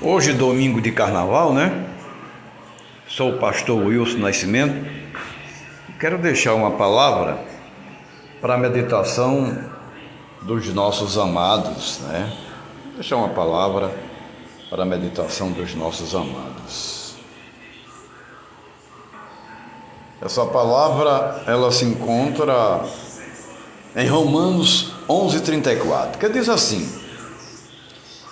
Hoje, domingo de carnaval, né? Sou o pastor Wilson Nascimento. Quero deixar uma palavra para a meditação dos nossos amados, né? Deixar uma palavra para a meditação dos nossos amados. Essa palavra, ela se encontra em Romanos 11:34, que diz assim: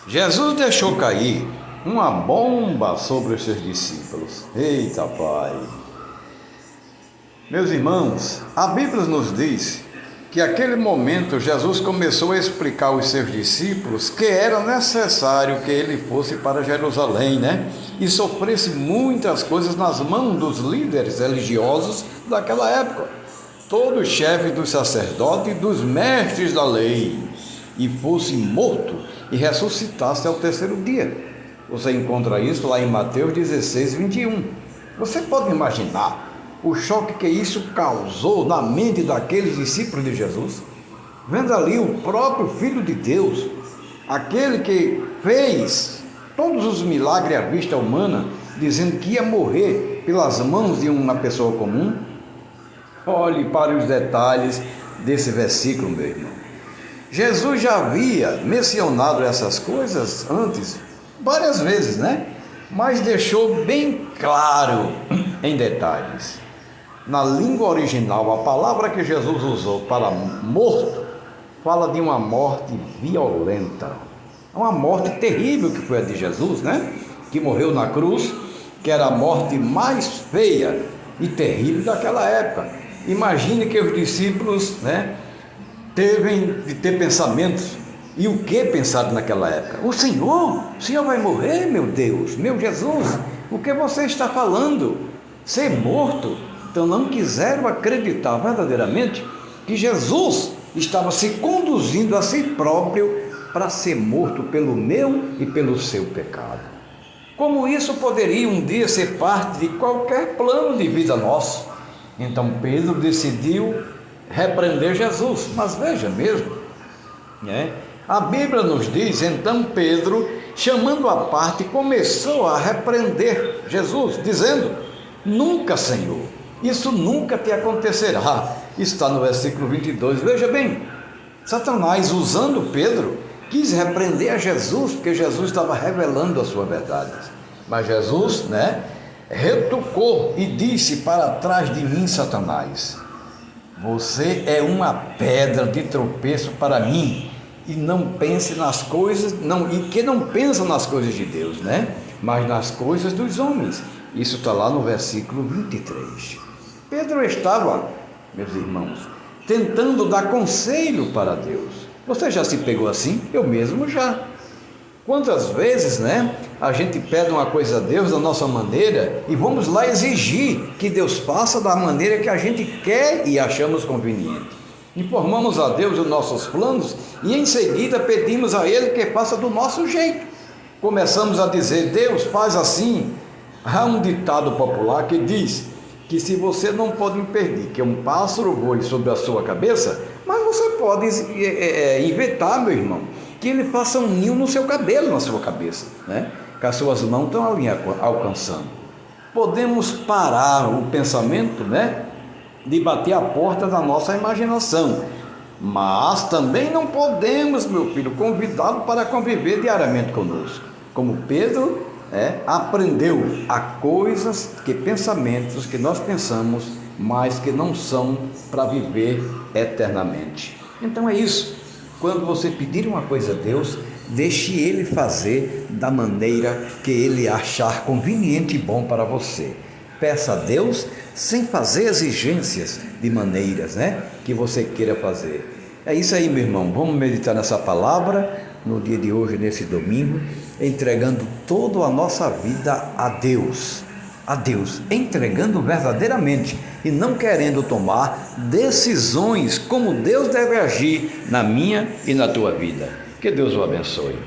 Jesus deixou cair uma bomba sobre os seus discípulos. Eita, Pai! Meus irmãos, a Bíblia nos diz que naquele momento Jesus começou a explicar aos seus discípulos que era necessário que ele fosse para Jerusalém, né? E sofresse muitas coisas nas mãos dos líderes religiosos daquela época, todos os chefes dos sacerdotes e dos mestres da lei, e fosse morto e ressuscitasse ao terceiro dia. Você encontra isso lá em Mateus 16:21. Você pode imaginar o choque que isso causou na mente daqueles discípulos de Jesus? Vendo ali o próprio Filho de Deus, aquele que fez todos os milagres à vista humana, dizendo que ia morrer pelas mãos de uma pessoa comum. Olhe para os detalhes desse versículo, meu irmão. Jesus já havia mencionado essas coisas antes, várias vezes, né? Mas deixou bem claro em detalhes. Na língua original, a palavra que Jesus usou para morto fala de uma morte violenta. Uma morte terrível que foi a de Jesus, né? Que morreu na cruz, que era a morte mais feia e terrível daquela época. Imagine que os discípulos, né, devem de ter pensamentos. E o que pensaram naquela época? O Senhor vai morrer, meu Deus, meu Jesus, o que você está falando? Ser morto? Então não quiseram acreditar verdadeiramente que Jesus estava se conduzindo a si próprio para ser morto pelo meu e pelo seu pecado. Como isso poderia um dia ser parte de qualquer plano de vida nosso? Então Pedro decidiu repreender Jesus, mas veja mesmo, né? A Bíblia nos diz, então Pedro, chamando à parte, começou a repreender Jesus, dizendo: nunca, Senhor, isso nunca te acontecerá. Está no versículo 22, veja bem, Satanás, usando Pedro, quis repreender a Jesus, porque Jesus estava revelando a sua verdade. Mas Jesus, né, retrucou e disse: para trás de mim, Satanás, você é uma pedra de tropeço para mim, e não pense nas coisas, que não pensa nas coisas de Deus, né? Mas nas coisas dos homens. Isso está lá no versículo 23. Pedro estava, meus irmãos, tentando dar conselho para Deus. Você já se pegou assim? Eu mesmo já. Quantas vezes, né, a gente pede uma coisa a Deus da nossa maneira e vamos lá exigir que Deus faça da maneira que a gente quer e achamos conveniente. Informamos a Deus os nossos planos e em seguida pedimos a Ele que faça do nosso jeito. Começamos a dizer: Deus, faz assim. Há um ditado popular que diz que se você não pode impedir que um pássaro voe sobre a sua cabeça, mas você pode inventar, meu irmão, que ele faça um ninho no seu cabelo, na sua cabeça, né? Que as suas mãos estão ali alcançando. Podemos parar o pensamento, né, de bater a porta da nossa imaginação, mas também não podemos, meu filho, convidá-lo para conviver diariamente conosco, como Pedro aprendeu a coisas, pensamentos que nós pensamos, mas que não são para viver eternamente. Então é isso. Quando você pedir uma coisa a Deus, deixe Ele fazer da maneira que Ele achar conveniente e bom para você. Peça a Deus sem fazer exigências de maneiras, né, que você queira fazer. É isso aí, meu irmão. Vamos meditar nessa palavra no dia de hoje, nesse domingo, entregando toda a nossa vida a Deus, entregando verdadeiramente e não querendo tomar decisões como Deus deve agir na minha e na tua vida. Que Deus o abençoe.